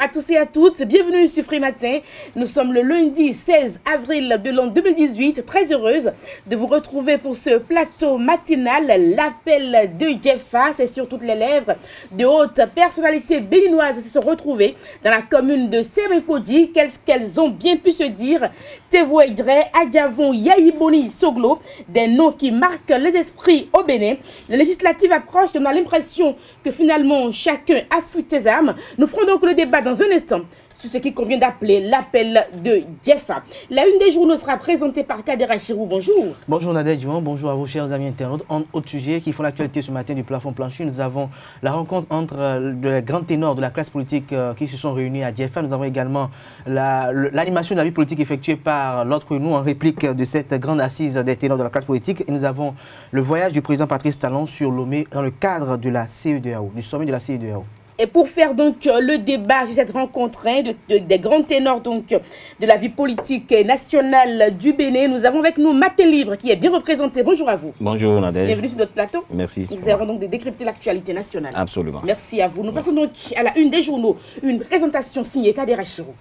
à tous et à toutes, bienvenue sur Free Matin. Nous sommes le lundi 16 avril de l'an 2018, très heureuse de vous retrouver pour ce plateau matinal, l'appel de Djefa, c'est sur toutes les lèvres. De hautes personnalités béninoises se sont retrouvées dans la commune de Semekodi. Qu'est-ce qu'elles ont bien pu se dire? Tevo Edre, Adjavon, Yaïboni, Soglo, des noms qui marquent les esprits au Bénin. La législative approche, on a l'impression que finalement chacun affûte ses armes. Nous ferons donc le débat dans un instant sur ce qui convient d'appeler l'appel de Djefa. La une des journaux sera présentée par Kader Achirou. Bonjour. Bonjour Nadège Juan, bonjour à vos chers amis internautes. En autre sujet qui font l'actualité ce matin du plafond plancher, nous avons la rencontre entre les grands ténors de la classe politique qui se sont réunis à Djefa. Nous avons également l'animation de la vie politique effectuée par l'autre nous en réplique de cette grande assise des ténors de la classe politique. Et nous avons le voyage du président Patrice Talon sur Lomé dans le cadre de la CEDEAO, du sommet de la CEDEAO. Et pour faire donc le débat sur cette rencontre des grands ténors donc, de la vie politique nationale du Bénin, nous avons avec nous Matin Libre qui est bien représenté. Bonjour à vous. Bonjour Nadège. Bienvenue sur notre plateau. Merci. Nous allons donc décrypter l'actualité nationale. Absolument. Merci à vous. Nous passons donc à la une des journaux, une présentation signée Kader Achirou.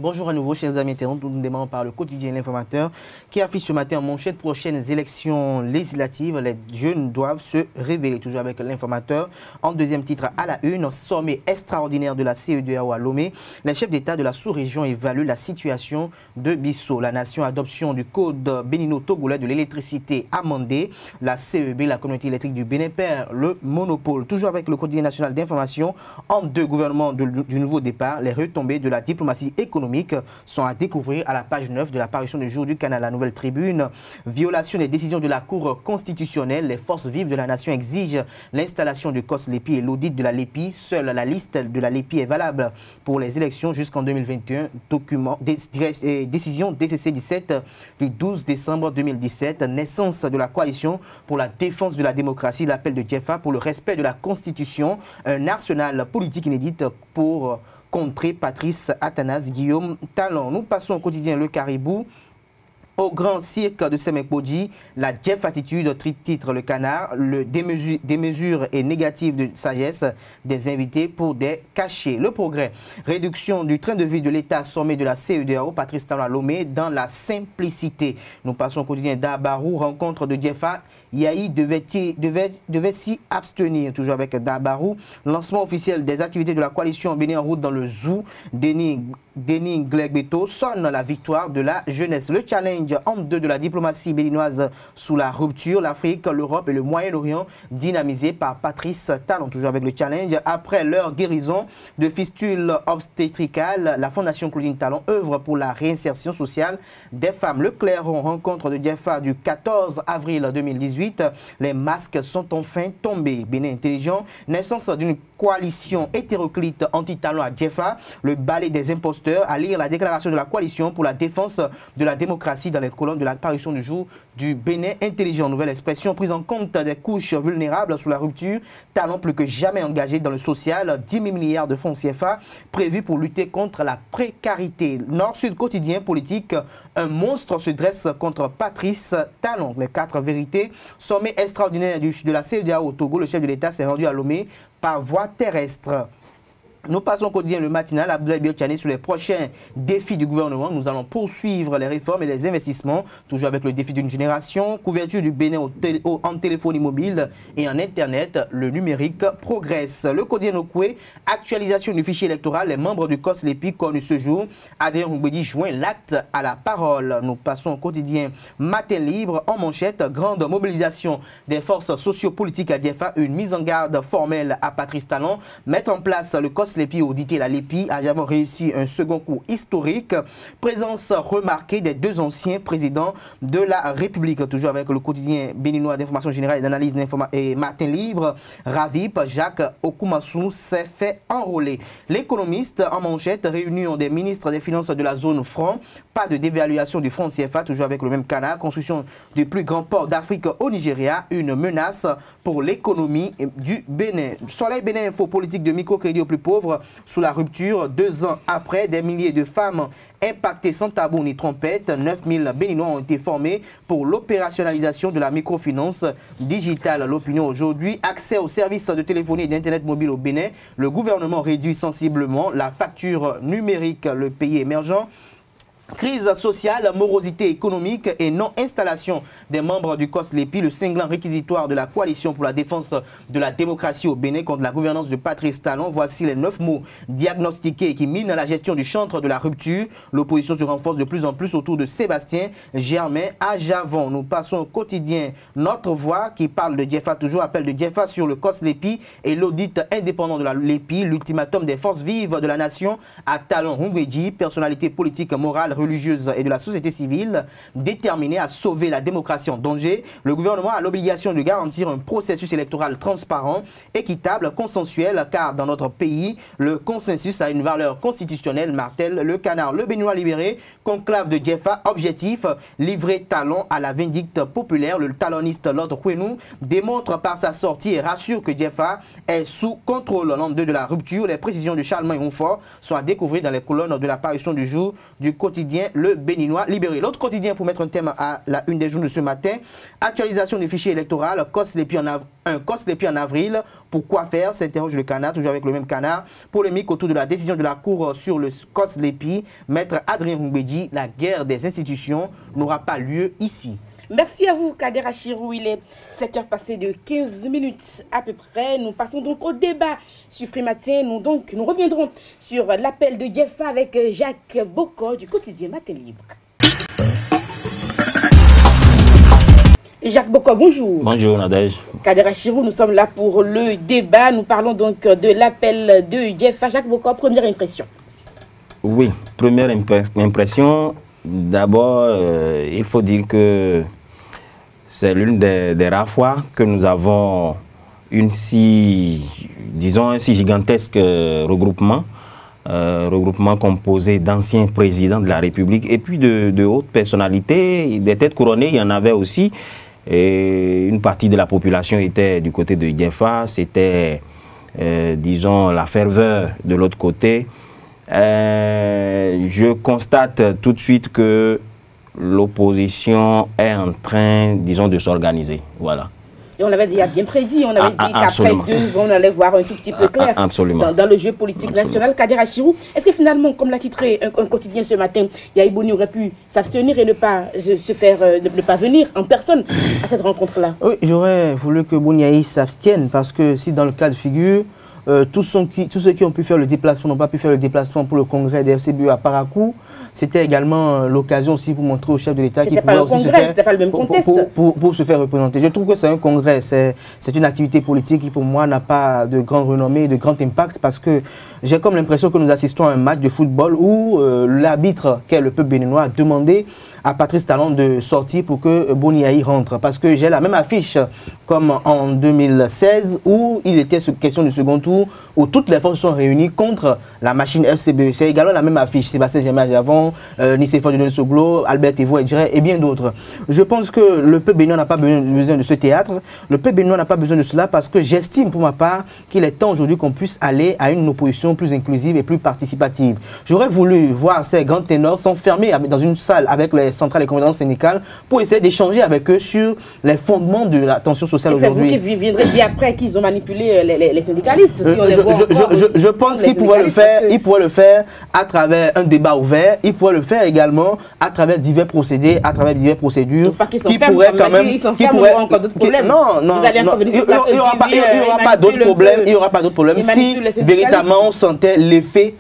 Bonjour à nouveau, chers amis internautes. Nous démarrons par le quotidien L'Informateur qui affiche ce matin en manchette prochaines élections législatives. Les jeunes doivent se révéler. Toujours avec L'Informateur. En deuxième titre, à la une, sommet extraordinaire de la CEDEAO à Lomé. Les chefs d'État de la sous-région évaluent la situation de Bissau. La nation adoption du code bénino-togolais de l'électricité amendé. La CEB, la communauté électrique du Bénin, perd le monopole. Toujours avec le quotidien national d'information. En deux gouvernements du nouveau départ, les retombées de la diplomatie économique sont à découvrir à la page 9 de l'apparition du jour du canal La Nouvelle Tribune. Violation des décisions de la Cour constitutionnelle, les forces vives de la nation exigent l'installation du COS-LEPI et l'audit de la LEPI. Seule la liste de la LEPI est valable pour les élections jusqu'en 2021. Décision DCC 17 du 12 décembre 2017. Naissance de la coalition pour la défense de la démocratie, l'appel de Djefa pour le respect de la Constitution. Un arsenal politique inédit pour contrer Patrice Athanase Guillaume Talon. Nous passons au quotidien Le Caribou. Au grand cirque de Semekodi, la Djefa attitude, titre Le Canard, des mesures et négatives de sagesse des invités pour des cachets. Le progrès, réduction du train de vie de l'État, sommet de la CEDEAO, Patrice Talon à Lomé, dans la simplicité. Nous passons au quotidien Dabarou, rencontre de Djefa, Yahi devait s'y abstenir, toujours avec Dabarou. Lancement officiel des activités de la coalition Bénin en route dans le zoo, Denis Glegbeto sonne la victoire de la jeunesse. Le challenge en deux de la diplomatie béninoise sous la rupture, l'Afrique, l'Europe et le Moyen-Orient dynamisé par Patrice Talon. Toujours avec le challenge. Après leur guérison de fistule obstétricale, la Fondation Claudine Talon œuvre pour la réinsertion sociale des femmes. Le Clairon, rencontre de Djefa du 14 avril 2018. Les masques sont enfin tombés. Bénin intelligent, naissance d'une coalition hétéroclite anti-Talon à Djefa. Le balai des imposteurs, à lire la déclaration de la coalition pour la défense de la démocratie dans les colonnes de l'apparition du jour du Bénin intelligent. Nouvelle expression, prise en compte des couches vulnérables sous la rupture. Talon plus que jamais engagé dans le social. 10 000 milliards de francs CFA prévus pour lutter contre la précarité. Nord-Sud quotidien politique, un monstre se dresse contre Patrice Talon. Les 4 vérités. Sommet extraordinaire de la CEDEAO au Togo. Le chef de l'État s'est rendu à Lomé par voie terrestre. Nous passons au quotidien le matinal, Abdoulaye Biotchani sur les prochains défis du gouvernement. Nous allons poursuivre les réformes et les investissements, toujours avec le défi d'une génération, couverture du Bénin en téléphonie mobile et en Internet, le numérique progresse. Le quotidien Okwe, actualisation du fichier électoral, les membres du COS-LEPI connus ce jour. Adrien Roubedi joint l'acte à la parole. Nous passons au quotidien Matin Libre, en manchette, grande mobilisation des forces sociopolitiques à Djefa, une mise en garde formelle à Patrice Talon, mettre en place le COS LEPI auditer la LEPI, avons réussi un second coup historique. Présence remarquée des deux anciens présidents de la République. Toujours avec le quotidien béninois d'information générale et d'analyse et Matin Libre. Ravip, Jacques Okumassou s'est fait enrôler. L'économiste en manchette, réunion des ministres des Finances de la zone franc. Pas de dévaluation du franc CFA, toujours avec le même canal. Construction du plus grand port d'Afrique au Nigeria. Une menace pour l'économie du Bénin. Soleil Bénin Info, politique de microcrédit aux plus pauvres. pauvres sous la rupture. 2 ans après, des milliers de femmes impactées sans tabou ni trompette. 9000 Béninois ont été formés pour l'opérationnalisation de la microfinance digitale. L'opinion aujourd'hui, accès aux services de téléphonie et d'internet mobile au Bénin. Le gouvernement réduit sensiblement la facture numérique, le pays émergent. Crise sociale, morosité économique et non-installation des membres du COSLEPI, le cinglant réquisitoire de la coalition pour la défense de la démocratie au Bénin contre la gouvernance de Patrice Talon. Voici les 9 mots diagnostiqués qui minent la gestion du chantre de la rupture. L'opposition se renforce de plus en plus autour de Sébastien Germain à Javon. Nous passons au quotidien Notre Voix qui parle de Djefa, toujours appel de Djefa sur le COSLEPI et l'audit indépendant de la LEPI, l'ultimatum des forces vives de la nation à Talon Hungweji, personnalité politique, morale, religieuse et de la société civile déterminée à sauver la démocratie en danger. Le gouvernement a l'obligation de garantir un processus électoral transparent, équitable, consensuel, car dans notre pays, le consensus a une valeur constitutionnelle, martèle le canard. Le Béninois libéré, conclave de Djefa, objectif, livrer Talon à la vindicte populaire. Le taloniste Lord Kwenou démontre par sa sortie et rassure que Djefa est sous contrôle. L'an 2 de la rupture, les précisions de Charlemagne Roufort sont à découvrir dans les colonnes de la parution du jour du quotidien Le Béninois libéré. L'autre quotidien pour mettre un thème à la une des jours de ce matin, actualisation du fichier électoral, COSLEPI en avril. Pourquoi faire? S'interroge le canard, toujours avec le même canard. Polémique autour de la décision de la Cour sur le COSLEPI. Maître Adrien Hungweji, la guerre des institutions n'aura pas lieu ici. Merci à vous, Kader Achirou. Il est 7h passées de 15 minutes à peu près. Nous passons donc au débat sur Free Matin. Nous reviendrons sur l'appel de Djefa avec Jacques Boko du quotidien Matin Libre. Jacques Boko, bonjour. Bonjour, Nadège. Kader Achirou, nous sommes là pour le débat. Nous parlons donc de l'appel de Djefa. Jacques Boko, première impression. Oui, première impression. D'abord, il faut dire que c'est l'une des rares fois que nous avons un si gigantesque regroupement composé d'anciens présidents de la République et puis de hautes personnalités, des têtes couronnées, il y en avait aussi. Et une partie de la population était du côté de Djefa, c'était, disons, la ferveur de l'autre côté. Je constate tout de suite que l'opposition est en train, disons, de s'organiser. Voilà. Et on l'avait déjà bien prédit, on avait dit qu'après 2 ans, on allait voir un tout petit peu clair dans le jeu politique national. Kader Achirou, est-ce que finalement, comme l'a titré un quotidien ce matin, Yahi Boni aurait pu s'abstenir et ne pas venir en personne à cette rencontre-là? Oui, j'aurais voulu que Boni Yahi s'abstienne parce que si dans le cas de figure, tous ceux qui ont pu faire le déplacement n'ont pas pu faire le déplacement pour le congrès des FCBE à Parakou. C'était également l'occasion aussi pour montrer au chef de l'État qu'il pouvait aussi se faire, c'était pas le même contexte. Pour se faire représenter. Je trouve que c'est un congrès, c'est une activité politique qui pour moi n'a pas de grande renommée, de grand impact parce que j'ai comme l'impression que nous assistons à un match de football où l'arbitre, qu'est le peuple béninois, a demandé à Patrice Talon de sortir pour que Boni Yahi rentre. Parce que j'ai la même affiche comme en 2016 où il était question du second tour où toutes les forces sont réunies contre la machine FCBE. C'est également la même affiche. Sébastien Germain Javon, Nicéphore de Soglo, Albert Evo et bien d'autres. Je pense que le peuple béninois n'a pas besoin de ce théâtre. Le peuple béninois n'a pas besoin de cela parce que j'estime pour ma part qu'il est temps aujourd'hui qu'on puisse aller à une opposition plus inclusive et plus participative. J'aurais voulu voir ces grands ténors s'enfermer dans une salle avec les centrales et convenances syndicales pour essayer d'échanger avec eux sur les fondements de la tension sociale aujourd'hui. C'est vous qui viendrez dire après qu'ils ont manipulé les syndicalistes. Si je pense qu'il pourrait le faire à travers un débat ouvert. Il pourrait le faire également à travers divers procédés, à travers diverses procédures qui pourraient quand même... Non, il n'y aura pas d'autres problèmes. Il n'y aura pas d'autres problèmes si véritablement on sentait l'effet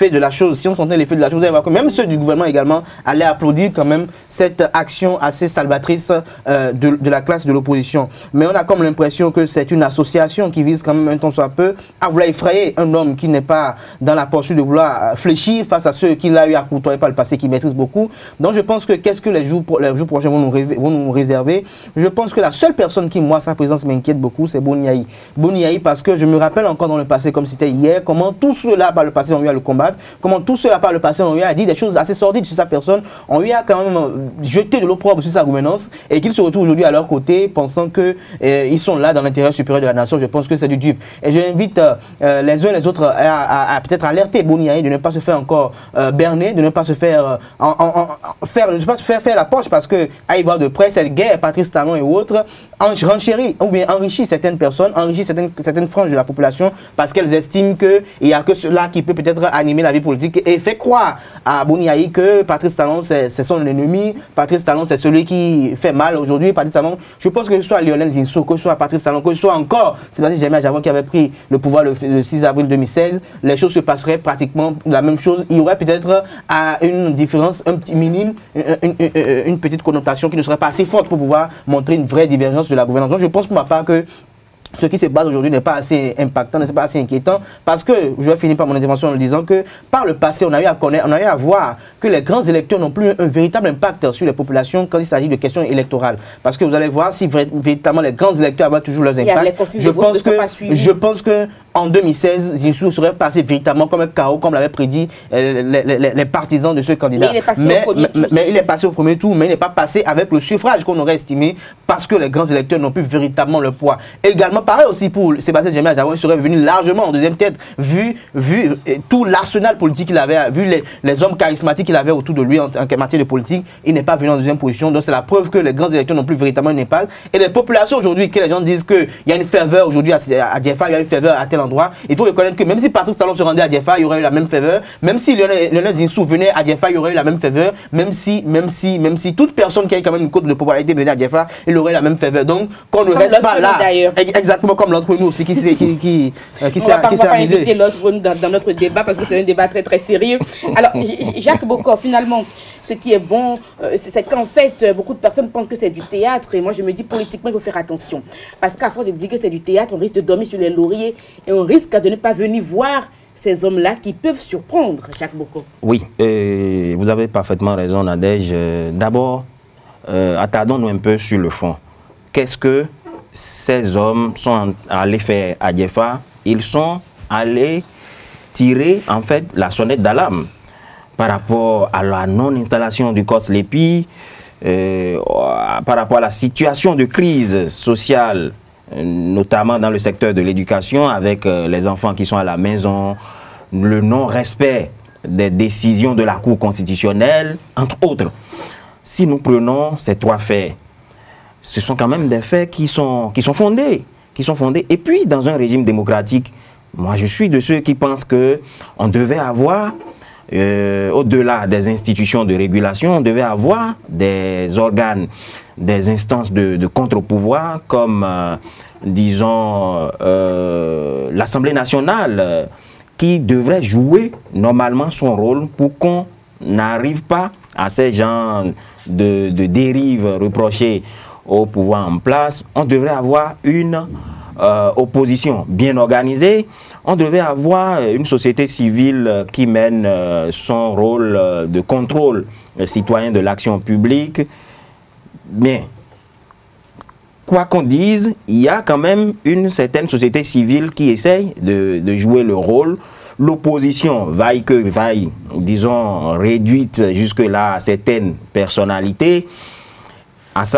de la chose. Si on sentait l'effet de la chose, vous allez voir que même ceux du gouvernement également allaient applaudir quand même cette action assez salvatrice de la classe de l'opposition. Mais on a comme l'impression que c'est une association qui vise quand même un tant soit peu à vouloir effrayer un homme qui n'est pas dans la poursuite de vouloir fléchir face à ceux qu'il a eu à côtoyer par le passé, qui maîtrisent beaucoup. Donc je pense que qu'est-ce que les jours prochains vont nous réserver? Je pense que la seule personne qui, moi, sa présence m'inquiète beaucoup, c'est Boni Yahi. Boni Yahi parce que je me rappelle encore dans le passé, comme c'était hier, comment tous ceux-là par le passé ont eu à le combattre, comment tous ceux-là par le passé ont eu à dire des choses assez sordides sur sa personne, ont eu à quand même jeter de l'opprobre sur sa gouvernance et qu'ils se retrouvent aujourd'hui à leur côté pensant qu'ils sont là dans l'intérêt supérieur de la nation. Je pense que c'est du dupe. Et j'invite les uns et les autres à peut-être alerter Boni Yayi de ne pas se faire encore berner, de ne pas se faire faire la poche parce que à y voir de près cette guerre, Patrice Talon et autres, renchérit ou bien enrichit certaines personnes, enrichit certaines franges de la population parce qu'elles estiment qu'il n'y a que cela qui peut peut-être animer la vie politique et fait croire à Boni Yayi que Patrice Talon c'est son ennemi, Patrice Talon c'est celui qui fait mal aujourd'hui. Patrice Talon, je pense que ce soit Lionel Zinsou, que ce soit Patrice Talon, que ce soit encore Sébastien Germain Adjavon qui avait pris le pouvoir le 6 avril 2016, les choses se passeraient pratiquement la même chose. Il y aurait peut-être une différence, un petit minime, une petite connotation qui ne serait pas assez forte pour pouvoir montrer une vraie divergence de la gouvernance. Donc je pense pour ma part que ce qui se passe aujourd'hui n'est pas assez impactant, n'est pas assez inquiétant, parce que, je vais finir par mon intervention en disant que par le passé, on a eu à connaître, on a eu à voir que les grands électeurs n'ont plus un véritable impact sur les populations quand il s'agit de questions électorales. Parce que vous allez voir si véritablement les grands électeurs avaient toujours leurs impacts. Je pense que en 2016, Zinsou serait passé véritablement comme un chaos, comme l'avaient prédit les partisans de ce candidat. Mais il est passé au premier tour, mais il n'est pas passé avec le suffrage qu'on aurait estimé, parce que les grands électeurs n'ont plus véritablement le poids. Également, pareil aussi pour Sébastien Germain Adjavon, il serait venu largement en deuxième tête, vu tout l'arsenal politique qu'il avait, vu les hommes charismatiques qu'il avait autour de lui en matière de politique, il n'est pas venu en deuxième position. Donc c'est la preuve que les grands électeurs n'ont plus véritablement un impact. Et les populations aujourd'hui, que les gens disent qu'il y a une ferveur aujourd'hui à Diefa, il y a une ferveur à tel endroit, il faut reconnaître que même si Patrice Talon se rendait à Diefa, il y aurait eu la même ferveur. Même si Lionel Zinsou venait à Diefa, il y aurait eu la même ferveur. Même si toute personne qui a quand même une cote de popularité venait à Diefa, il aurait la même ferveur. Donc qu'on ne reste pas là. Exactement comme l'autre nous aussi qui s'est amusé. On va pas inviter l'autre dans notre débat parce que c'est un débat très très sérieux. Alors Jacques Bokor, finalement, ce qui est bon, c'est qu'en fait, beaucoup de personnes pensent que c'est du théâtre. Et moi, je me dis, politiquement, il faut faire attention. Parce qu'à force de dire que c'est du théâtre, on risque de dormir sur les lauriers et on risque de ne pas venir voir ces hommes-là qui peuvent surprendre, Jacques Bokor. Oui, vous avez parfaitement raison, Nadège. D'abord, attardons-nous un peu sur le fond. Qu'est-ce que ces hommes sont allés faire à Diefa? Ils sont allés tirer, en fait, la sonnette d'alarme par rapport à la non-installation du COS Lépi, par rapport à la situation de crise sociale, notamment dans le secteur de l'éducation, avec les enfants qui sont à la maison, le non-respect des décisions de la Cour constitutionnelle, entre autres. Si nous prenons ces trois faits, ce sont quand même des faits qui sont fondés. Et puis, dans un régime démocratique, moi je suis de ceux qui pensent qu'on devait avoir au-delà des institutions de régulation, on devait avoir des organes, des instances de contre-pouvoir comme, disons, l'Assemblée nationale qui devrait jouer normalement son rôle pour qu'on n'arrive pas à ces genres de dérives reprochées au pouvoir en place. On devrait avoir une opposition bien organisée. On devait avoir une société civile qui mène son rôle de contrôle citoyen de l'action publique. Mais, quoi qu'on dise, il y a quand même une certaine société civile qui essaye de jouer le rôle. L'opposition, vaille que vaille, disons, réduite jusque-là à certaines personnalités.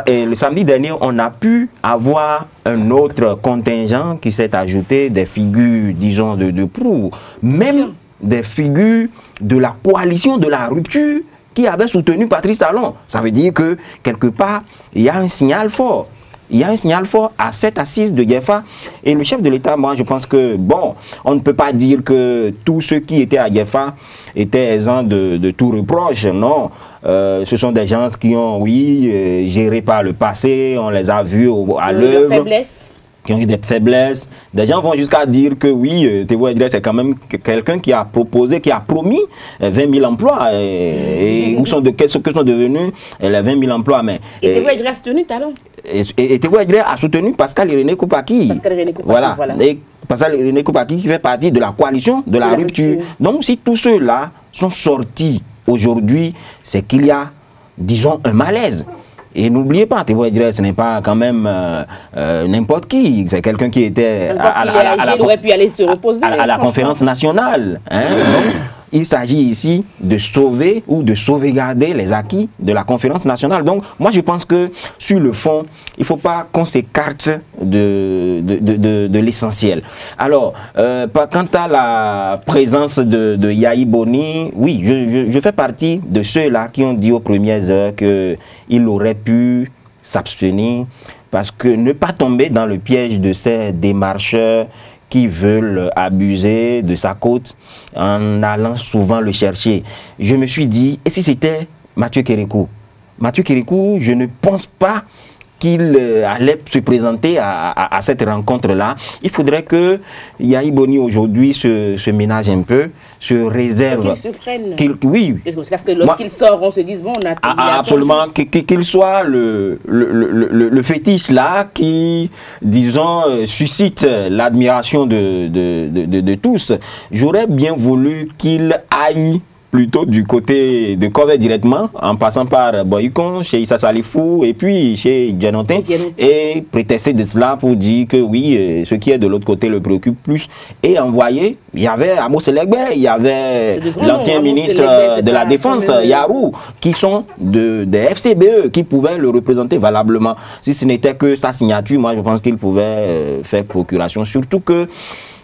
Et le samedi dernier, on a pu avoir un autre contingent qui s'est ajouté, des figures, disons, de proue, même des figures de la coalition de la rupture qui avait soutenu Patrice Talon. Ça veut dire que, quelque part, il y a un signal fort. Il y a un signal fort à cette assise de Diefa. Et le chef de l'État, moi, je pense que, bon, on ne peut pas dire que tous ceux qui étaient à Diefa étaient exempts de tout reproche. Non, ce sont des gens qui ont, oui, géré par le passé, on les a vus à l'œuvre. Qui ont eu des faiblesses. Des gens vont jusqu'à dire que oui, Thévo Edré, c'est quand même quelqu'un qui a proposé, qui a promis 20 000 emplois. Et où sont que sont devenus les 20 000 emplois. Mais, et Thévo Edré a soutenu Talon. Et Thévo Edré a soutenu Pascal Irénée Koupaki. Voilà. Et Pascal Irénée Koupaki qui fait partie de la coalition de la rupture. Donc si tous ceux-là sont sortis aujourd'hui, c'est qu'il y a, disons, un malaise. Et n'oubliez pas, Thévo Edré, ce n'est pas quand même n'importe qui. C'est quelqu'un qui était à la conférence nationale. Hein. il s'agit ici de sauver ou de sauvegarder les acquis de la conférence nationale. Donc, moi, je pense que sur le fond, il ne faut pas qu'on s'écarte de l'essentiel. Alors, quant à la présence de Yahi Boni, oui, je fais partie de ceux-là qui ont dit aux premières heures qu'il aurait pu s'abstenir parce que ne pas tomber dans le piège de ces démarcheurs qui veulent abuser de sa cote en allant souvent le chercher. Je me suis dit, et si c'était Mathieu Kérékou? Mathieu Kérékou, je ne pense pas qu'il allait se présenter à cette rencontre-là. Il faudrait que Yahi Boni aujourd'hui se ménage un peu, se réserve. Qu'il se prenne. Oui. Parce que lorsqu'il sort, on se dit, bon, on a... absolument. Qu'il soit le fétiche là qui, disons, suscite l'admiration de tous. J'aurais bien voulu qu'il aille plutôt du côté de Kovet directement, en passant par Boycon, chez Issa Salifou et puis chez Djanotin, et prétester de cela pour dire que oui, ce qui est de l'autre côté le préoccupe plus. Et envoyer, il y avait Amos Selegbe, il y avait l'ancien ministre de la Défense, Yarou, qui sont des FCBE, qui pouvaient le représenter valablement. Si ce n'était que sa signature, moi je pense qu'il pouvait faire procuration, surtout que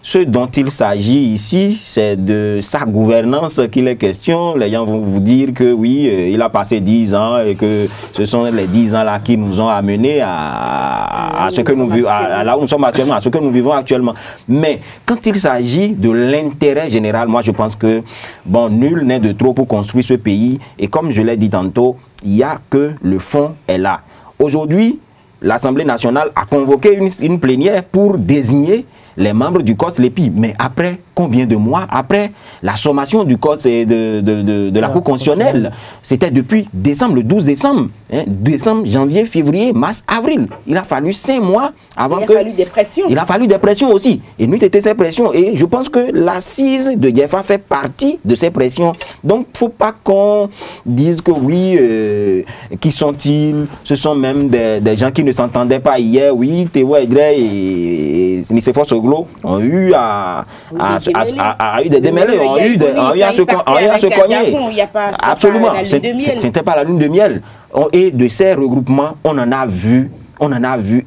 ce dont il s'agit ici, c'est de sa gouvernance qu'il est question. Les gens vont vous dire que oui, il a passé 10 ans et que ce sont les 10 ans là qui nous ont amenés à ce que nous vivons, là où nous sommes actuellement, à ce que nous vivons actuellement. Mais quand il s'agit de l'intérêt général, moi je pense que bon, nul n'est de trop pour construire ce pays. Et comme je l'ai dit tantôt, il n'y a que le fond est là. Aujourd'hui, l'Assemblée nationale a convoqué une plénière pour désigner les membres du COS-LEPI. Mais après combien de mois? Après la sommation du COS et de la Cour constitutionnelle, c'était depuis décembre, le 12 décembre. Hein, décembre, janvier, février, mars, avril. Il a fallu 5 mois avant que... Il a fallu des pressions. Il a fallu des pressions aussi. Et nous, c'était ces pressions. Et je pense que l'assise de Djefa fait partie de ces pressions. Donc, il ne faut pas qu'on dise que oui, qui sont-ils? Ce sont même des gens qui ne s'entendaient pas hier. Oui, Théo Edré et Nicéphore Soglo ont eu des démêlés, ont eu à se cogner. Absolument, ce n'était pas la lune de miel. Et de ces regroupements, on en a vu,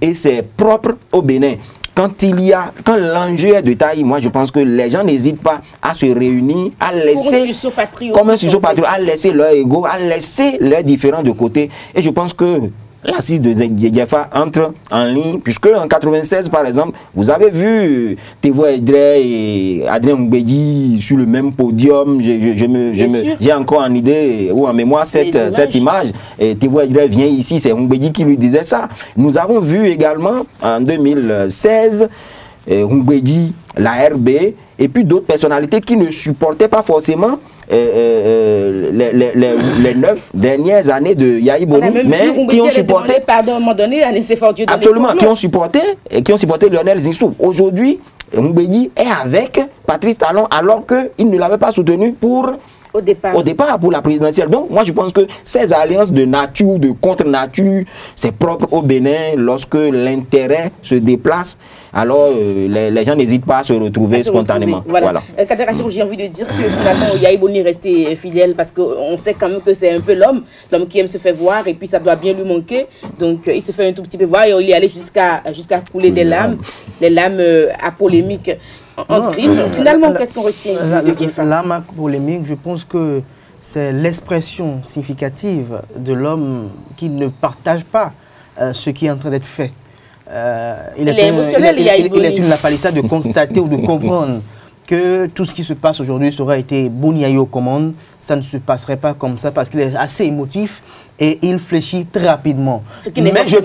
et c'est propre au Bénin. Quand l'enjeu est de taille, moi je pense que les gens n'hésitent pas à se réunir, à laisser, comme un sursaut patriotique, à laisser leur ego, à laisser leurs différends de côté. Et je pense que l'assise de Djefa entre en ligne, puisque en 96 par exemple, vous avez vu Théo Edré et Adrien Mbedi sur le même podium. J'ai encore en idée ou en mémoire cette image. Théo Edré vient ici, c'est Mbedi qui lui disait ça. Nous avons vu également en 2016 Mbedi, la RB, et puis d'autres personnalités qui ne supportaient pas forcément les 9 dernières années de Yahi Boni, mais qui ont supporté, absolument, qui ont supporté Lionel Zinsou. Aujourd'hui, Mbedi est avec Patrice Talon alors qu'il ne l'avait pas soutenu au départ pour la présidentielle. Donc moi je pense que ces alliances de nature, de contre-nature, c'est propre au Bénin. Lorsque l'intérêt se déplace, alors les gens n'hésitent pas à se retrouver spontanément. Voilà. Kader Achim, j'ai envie de dire que finalement Yahi Boni est resté fidèle parce qu'on sait quand même que c'est un peu l'homme qui aime se faire voir et puis ça doit bien lui manquer. Donc il se fait un tout petit peu voir et il est allé jusqu'à couler des larmes, les larmes à polémique. Finalement, qu'est-ce qu'on retient de Djefa? La marque polémique, je pense que c'est l'expression significative de l'homme qui ne partage pas ce qui est en train d'être fait. Il est une lapalissade de constater ou de comprendre que tout ce qui se passe aujourd'hui aurait été Boni Yahi aux commandes. Ça ne se passerait pas comme ça parce qu'il est assez émotif et il fléchit très rapidement. Mais je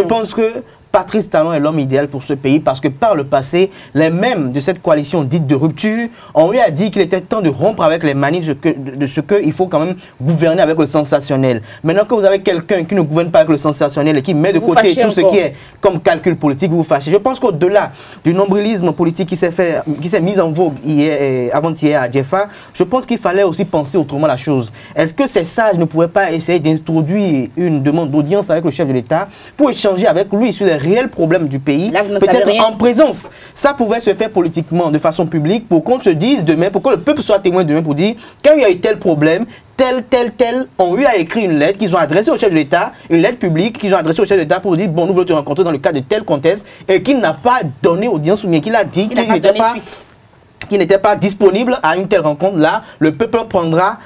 pense que Patrice Talon est l'homme idéal pour ce pays parce que par le passé, les mêmes de cette coalition dite de rupture ont eu à dire qu'il était temps de rompre avec les manies de ce qu'il faut quand même gouverner avec le sensationnel. Maintenant que vous avez quelqu'un qui ne gouverne pas avec le sensationnel et qui met de côté tout ce qui est comme calcul politique, vous vous fâchez. Je pense qu'au-delà du nombrilisme politique qui s'est mis en vogue avant-hier à Djefa, je pense qu'il fallait aussi penser autrement la chose. Est-ce que ces sages ne pouvaient pas essayer d'introduire une demande d'audience avec le chef de l'État pour échanger avec lui sur les réels problèmes du pays, peut-être en présence. Ça pouvait se faire politiquement, de façon publique, pour qu'on se dise demain, pour que le peuple soit témoin demain, pour dire, quand il y a eu tel problème, tel, ont eu à écrire une lettre qu'ils ont adressée au chef de l'État, une lettre publique qu'ils ont adressée au chef de l'État pour dire, bon, nous voulons te rencontrer dans le cadre de tel contexte, et qu'il n'a pas donné audience, ou bien qu'il a dit qu'il n'était pas disponible à une telle rencontre-là, le peuple prendra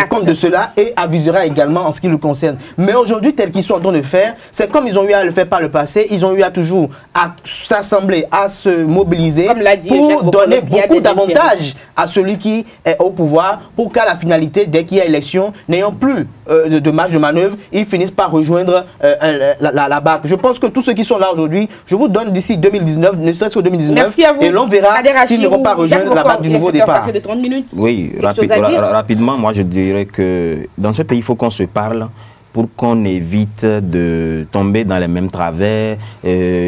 compte de cela et avisera également en ce qui le concerne. Mais aujourd'hui, tel qu'ils sont en train de faire, c'est comme ils ont eu à le faire par le passé, ils ont eu à toujours à s'assembler, à se mobiliser pour donner beaucoup d'avantages à celui qui est au pouvoir, pour qu'à la finalité, dès qu'il y a élection, n'ayant plus de marge de manœuvre, ils finissent par rejoindre la barque. Je pense que tous ceux qui sont là aujourd'hui, je vous donne d'ici 2019, ne serait-ce que 2019, et l'on verra s'ils ne vont pas rejoindre la barque du nouveau départ. De 30 minutes. Oui, rapidement, moi je dirais que dans ce pays, il faut qu'on se parle pour qu'on évite de tomber dans les mêmes travers.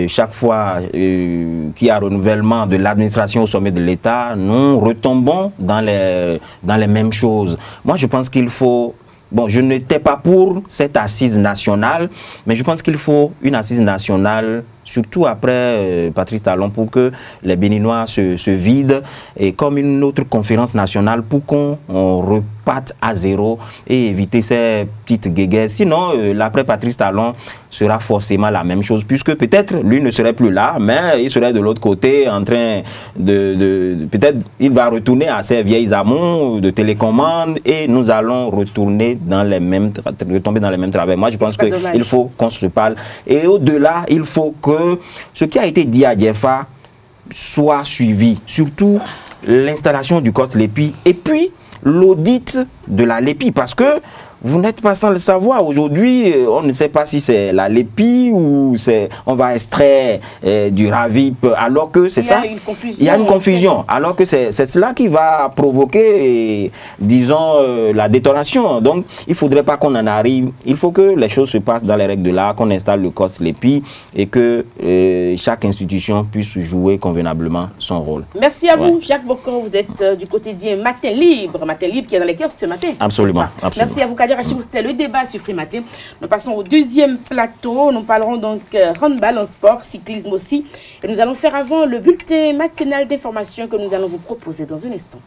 Chaque fois qu'il y a renouvellement de l'administration au sommet de l'État, nous retombons dans les mêmes choses. Moi, je pense qu'il faut... Bon, je n'étais pas pour cette assise nationale, mais je pense qu'il faut une assise nationale, surtout après Patrice Talon, pour que les Béninois se vident, et comme une autre conférence nationale pour qu'on reparte à zéro et éviter ces petites guéguerres. Sinon, l'après Patrice Talon sera forcément la même chose, puisque peut-être lui ne serait plus là, mais il serait de l'autre côté en train peut-être il va retourner à ses vieilles amours de télécommande et nous allons retomber dans les mêmes travers. Moi, je pense qu'il faut qu'on se parle. Et au-delà, il faut que ce qui a été dit à Djefa soit suivi, surtout l'installation du COS Lépi et puis l'audit de la Lépi, parce que vous n'êtes pas sans le savoir. Aujourd'hui, on ne sait pas si c'est la Lépi ou on va extraire du Ravip, alors que c'est ça. Il y a une confusion. Alors que c'est cela qui va provoquer, disons, la détonation. Donc, il ne faudrait pas qu'on en arrive. Il faut que les choses se passent dans les règles de l'art, qu'on installe le COS Lépi et que chaque institution puisse jouer convenablement son rôle. Merci à vous, Jacques Bokor. Vous êtes du quotidien Matin Libre qui est dans les kiosques ce matin. Absolument. Merci à vous, Kader Hachimou. C'était le débat sur Free Matin. Nous passons au deuxième plateau. Nous parlerons donc handball en sport, cyclisme aussi. Et nous allons faire avant le bulletin matinal d'information que nous allons vous proposer dans un instant.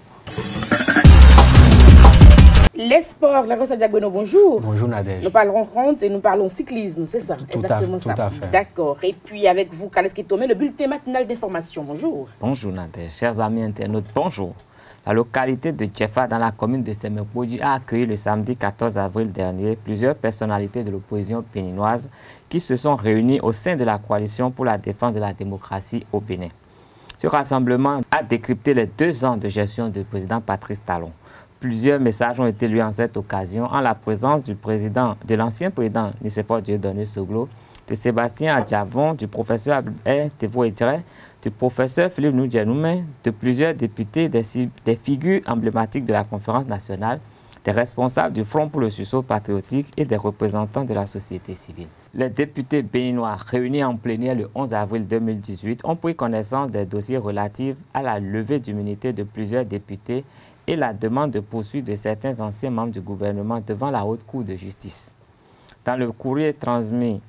Les sports, la Rosa Diagono, bonjour. Bonjour Nadège. Nous parlerons rente et nous parlons cyclisme, c'est ça? Exactement ça. Tout à fait. D'accord. Et puis avec vous, Kales Kitome, le bulletin matinal d'information. Bonjour. Bonjour Nadège. Chers amis internautes, bonjour. La localité de Djefa, dans la commune de Semepoudi, a accueilli le samedi 14 avril dernier plusieurs personnalités de l'opposition béninoise qui se sont réunies au sein de la coalition pour la défense de la démocratie au Bénin. Ce rassemblement a décrypté les 2 ans de gestion du président Patrice Talon. Plusieurs messages ont été lus en cette occasion en la présence de l'ancien président Nicepo Dieudonné Soglo, de Sébastien Adjavon, du professeur Abel Tevo Edire, du professeur Philippe Noudjanoumé, de plusieurs députés, des figures emblématiques de la conférence nationale, des responsables du Front pour le sursaut patriotique et des représentants de la société civile. Les députés béninois réunis en plénière le 11 avril 2018 ont pris connaissance des dossiers relatifs à la levée d'immunité de plusieurs députés et la demande de poursuite de certains anciens membres du gouvernement devant la Haute Cour de justice. Dans le courrier transmis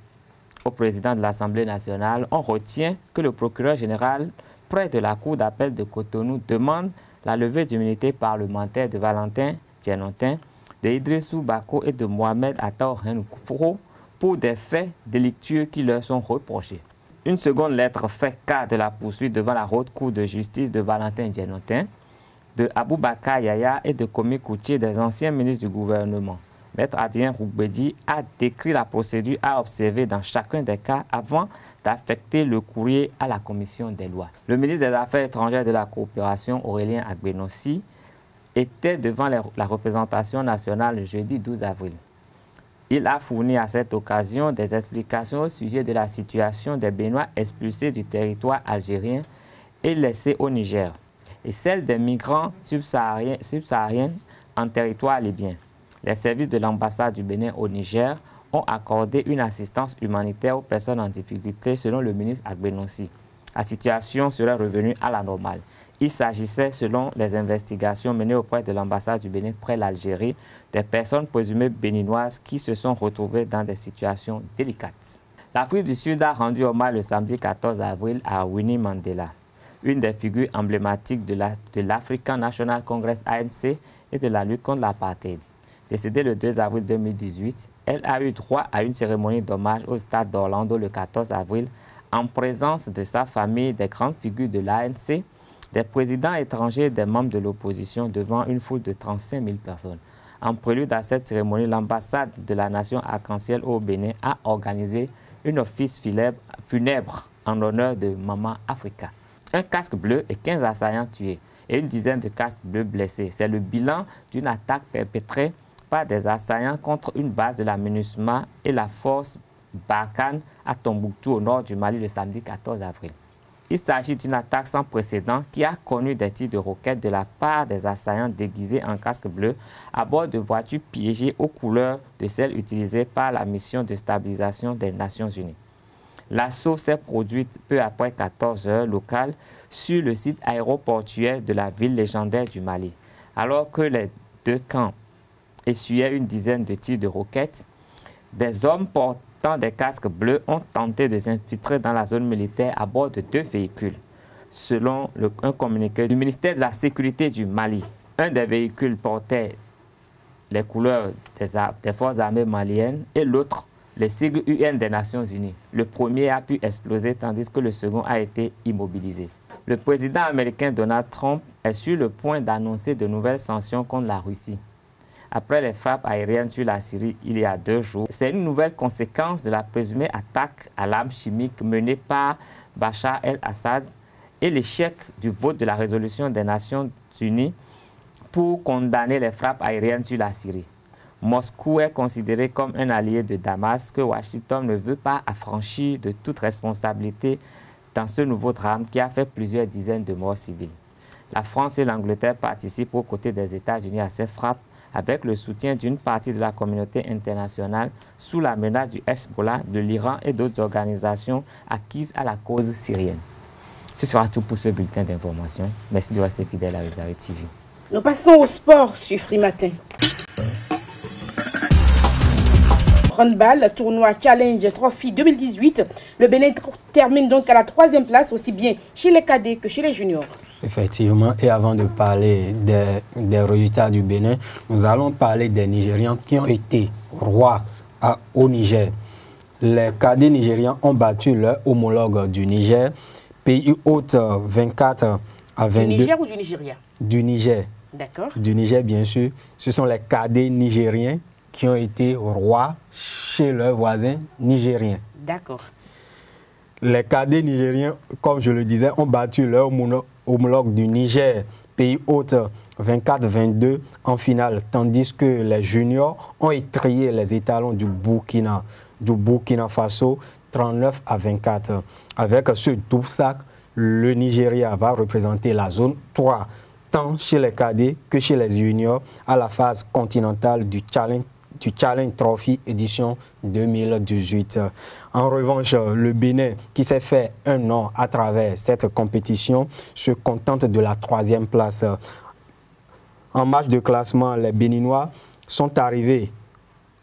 au président de l'Assemblée nationale, on retient que le procureur général près de la Cour d'appel de Cotonou demande la levée d'immunité parlementaire de Valentin Djenotin, de Idrissou Bako et de Mohamed Attaur Henkoufro pour des faits délictueux qui leur sont reprochés. Une seconde lettre fait cas de la poursuite devant la Haute Cour de justice de Valentin Djenotin, de Aboubakar Yaya et de Komi Koutié, des anciens ministres du gouvernement. Maître Adrien Roubedi a décrit la procédure à observer dans chacun des cas avant d'affecter le courrier à la commission des lois. Le ministre des Affaires étrangères et de la coopération, Aurélien Agbenossi, était devant la représentation nationale le jeudi 12 avril. Il a fourni à cette occasion des explications au sujet de la situation des Béninois expulsés du territoire algérien et laissés au Niger, et celle des migrants subsahariens en territoire libyen. Les services de l'ambassade du Bénin au Niger ont accordé une assistance humanitaire aux personnes en difficulté selon le ministre Agbenossi. La situation serait revenue à la normale. Il s'agissait, selon les investigations menées auprès de l'ambassade du Bénin près l'Algérie, des personnes présumées béninoises qui se sont retrouvées dans des situations délicates. L'Afrique du Sud a rendu hommage le samedi 14 avril à Winnie Mandela, une des figures emblématiques de l'African National Congress ANC et de la lutte contre l'apartheid. Décédée le 2 avril 2018, elle a eu droit à une cérémonie d'hommage au stade d'Orlando le 14 avril en présence de sa famille, des grandes figures de l'ANC, des présidents étrangers et des membres de l'opposition devant une foule de 35 000 personnes. En prélude à cette cérémonie, l'ambassade de la nation arc-en-ciel au Bénin a organisé un office funèbre en l'honneur de Maman Africa. Un casque bleu et 15 assaillants tués et une dizaine de casques bleus blessés. C'est le bilan d'une attaque perpétrée par des assaillants contre une base de la MINUSMA et la force Barkhane à Tombouctou au nord du Mali le samedi 14 avril. Il s'agit d'une attaque sans précédent qui a connu des tirs de roquettes de la part des assaillants déguisés en casque bleu à bord de voitures piégées aux couleurs de celles utilisées par la mission de stabilisation des Nations Unies. L'assaut s'est produit peu après 14 heures locales sur le site aéroportuaire de la ville légendaire du Mali. Alors que les deux camps essuyaient une dizaine de tirs de roquettes, des hommes portant des casques bleus ont tenté de s'infiltrer dans la zone militaire à bord de 2 véhicules. Selon un communiqué du ministère de la Sécurité du Mali, un des véhicules portait les couleurs des forces armées maliennes et l'autre les sigles UN des Nations Unies. Le premier a pu exploser tandis que le second a été immobilisé. Le président américain Donald Trump est sur le point d'annoncer de nouvelles sanctions contre la Russie. Après les frappes aériennes sur la Syrie il y a 2 jours, c'est une nouvelle conséquence de la présumée attaque à l'arme chimique menée par Bachar el-Assad et l'échec du vote de la résolution des Nations Unies pour condamner les frappes aériennes sur la Syrie. Moscou est considéré comme un allié de Damas que Washington ne veut pas affranchir de toute responsabilité dans ce nouveau drame qui a fait plusieurs dizaines de morts civiles. La France et l'Angleterre participent aux côtés des États-Unis à ces frappes avec le soutien d'une partie de la communauté internationale sous la menace du Hezbollah, de l'Iran et d'autres organisations acquises à la cause syrienne. Ce sera tout pour ce bulletin d'information. Merci de rester fidèle à Réservé TV. Nous passons au sport sur Free Matin. Handball, tournoi Challenge Trophy 2018. Le Bénin termine donc à la 3e place, aussi bien chez les cadets que chez les juniors. Effectivement, et avant de parler des résultats du Bénin, nous allons parler des Nigérians qui ont été rois au Niger. Les cadets nigérians ont battu leur homologue du Niger, pays hôte 24 à 22. Du Niger ou du Nigeria? Du Niger. D'accord. Du Niger, bien sûr. Ce sont les cadets nigériens qui ont été rois chez leurs voisins nigériens. D'accord. Les cadets nigériens, comme je le disais, ont battu leur homologue du Niger, pays hôte 24-22 en finale, tandis que les juniors ont étrillé les étalons du Burkina Faso 39 à 24. Avec ce double sac, le Nigeria va représenter la zone 3, tant chez les cadets que chez les juniors, à la phase continentale du Challenge Trophy édition 2018. En revanche, le Bénin, qui s'est fait un nom à travers cette compétition, se contente de la 3e place. En match de classement, les Béninois sont arrivés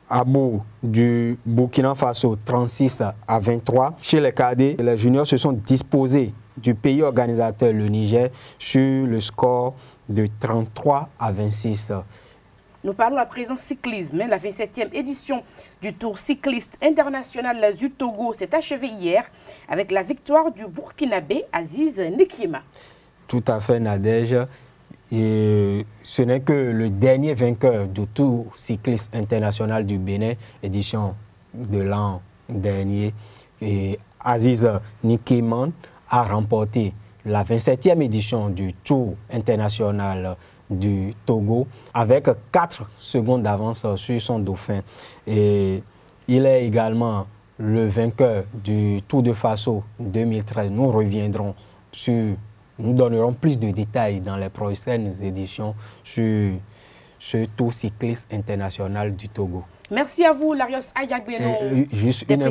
à bout du Burkina Faso 36 à 23. Chez les cadets, les juniors se sont disposés du pays organisateur, le Niger, sur le score de 33 à 26. Nous parlons à présent cyclisme. La 27e édition du Tour cycliste international du Togo s'est achevée hier avec la victoire du Burkinabé Aziz Nekima. Tout à fait, Nadège. Et ce n'est que le dernier vainqueur du Tour cycliste international du Bénin, édition de l'an dernier. Et Aziz Nekima a remporté la 27e édition du Tour international du Togo avec 4 secondes d'avance sur son dauphin. Et il est également le vainqueur du Tour de Faso 2013. Nous reviendrons sur, nous donnerons plus de détails dans les prochaines éditions sur ce Tour cycliste international du Togo. Merci à vous, Larios Ayagbeno. Juste une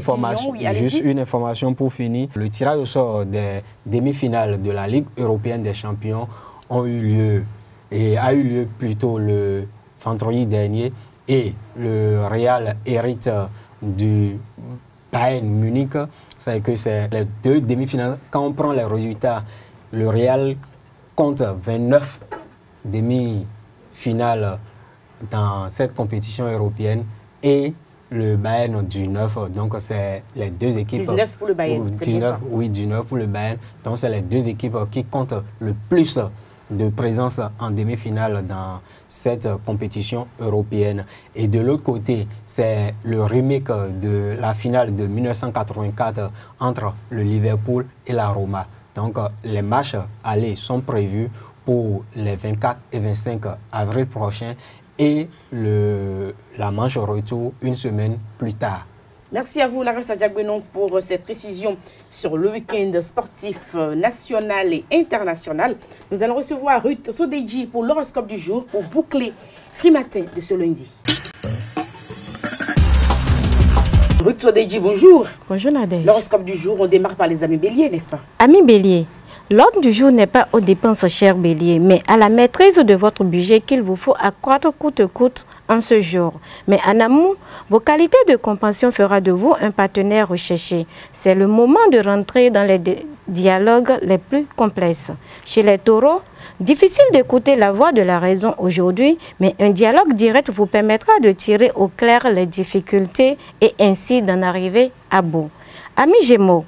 information pour finir. Le tirage au sort des demi-finales de la Ligue européenne des champions a eu lieu plutôt le vendredi dernier et le Real hérite du Bayern Munich. C'est que c'est les deux demi-finales. Quand on prend les résultats, le Real compte 29 demi-finales dans cette compétition européenne et le Bayern 19. Donc c'est les deux équipes. 19 pour le Bayern. 19, oui, 19 pour le Bayern. Donc c'est les deux équipes qui comptent le plus de présence en demi-finale dans cette compétition européenne. Et de l'autre côté, c'est le remake de la finale de 1984 entre le Liverpool et la Roma. Donc les matchs allés sont prévus pour les 24 et 25 avril prochains et la manche retour une semaine plus tard. Merci à vous, Larissa Diagbenon, pour ces précisions sur le week-end sportif national et international. Nous allons recevoir Ruth Sodeji pour l'horoscope du jour pour boucler Frimatin de ce lundi. Ruth Sodeji, bonjour. Bonjour Nadège. L'horoscope du jour, on démarre par les amis béliers, n'est-ce pas? Amis bélier, l'ordre du jour n'est pas aux dépenses, cher bélier, mais à la maîtrise de votre budget qu'il vous faut accroître coûte que coûte en ce jour. Mais en amont, vos qualités de compassion fera de vous un partenaire recherché. C'est le moment de rentrer dans les dialogues les plus complexes. Chez les taureaux, difficile d'écouter la voix de la raison aujourd'hui, mais un dialogue direct vous permettra de tirer au clair les difficultés et ainsi d'en arriver à bout. Amis gémeaux,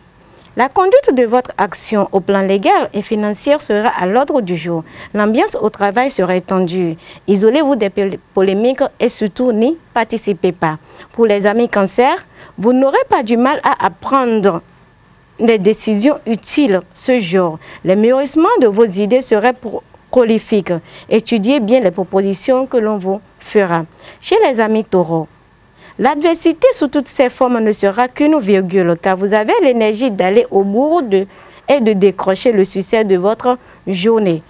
la conduite de votre action au plan légal et financier sera à l'ordre du jour. L'ambiance au travail sera tendue. Isolez-vous des polémiques et surtout n'y participez pas. Pour les amis cancer, vous n'aurez pas du mal à apprendre des décisions utiles ce jour. Les mûrissements de vos idées seraient prolifiques. Étudiez bien les propositions que l'on vous fera. Chez les amis taureaux, l'adversité sous toutes ses formes ne sera qu'une virgule, car vous avez l'énergie d'aller au bout et de décrocher le succès de votre journée.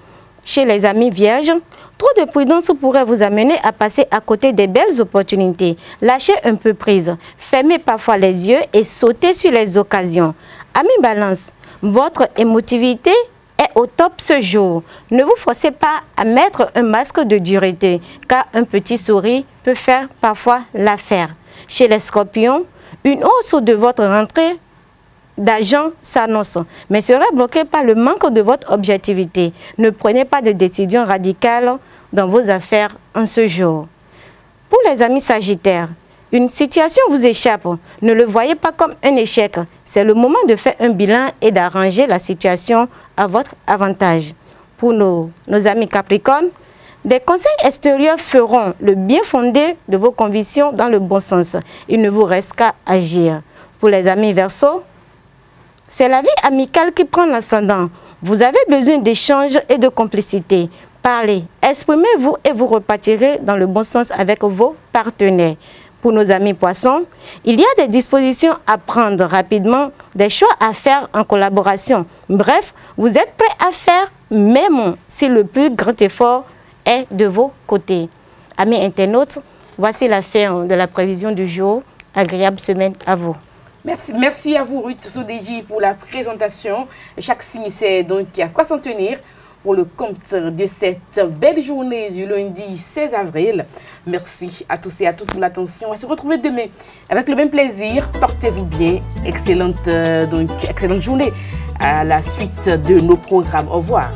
Chez les amis vierges, trop de prudence pourrait vous amener à passer à côté des belles opportunités. Lâchez un peu prise, fermez parfois les yeux et sautez sur les occasions. Amis balance, votre émotivité est au top ce jour. Ne vous forcez pas à mettre un masque de dureté, car un petit sourire peut faire parfois l'affaire. Chez les scorpions, une hausse de votre rentrée d'argent s'annonce, mais sera bloquée par le manque de votre objectivité. Ne prenez pas de décisions radicales dans vos affaires en ce jour. Pour les amis sagittaires, une situation vous échappe. Ne le voyez pas comme un échec. C'est le moment de faire un bilan et d'arranger la situation à votre avantage. Pour nos amis capricornes, des conseils extérieurs feront le bien fondé de vos convictions dans le bon sens. Il ne vous reste qu'à agir. Pour les amis verseaux, c'est la vie amicale qui prend l'ascendant. Vous avez besoin d'échanges et de complicité. Parlez, exprimez-vous et vous repartirez dans le bon sens avec vos partenaires. Pour nos amis poissons, il y a des dispositions à prendre rapidement, des choix à faire en collaboration. Bref, vous êtes prêts à faire, même si le plus grand effort est de vos côtés. Amis internautes, voici la fin de la prévision du jour. Agréable semaine à vous. Merci à vous, Ruth Sodeji, pour la présentation. Chaque signe sait donc à quoi s'en tenir pour le compte de cette belle journée du lundi 16 avril. Merci à tous et à toutes pour l'attention. On va se retrouver demain avec le même plaisir. Portez-vous bien. Excellente journée à la suite de nos programmes. Au revoir.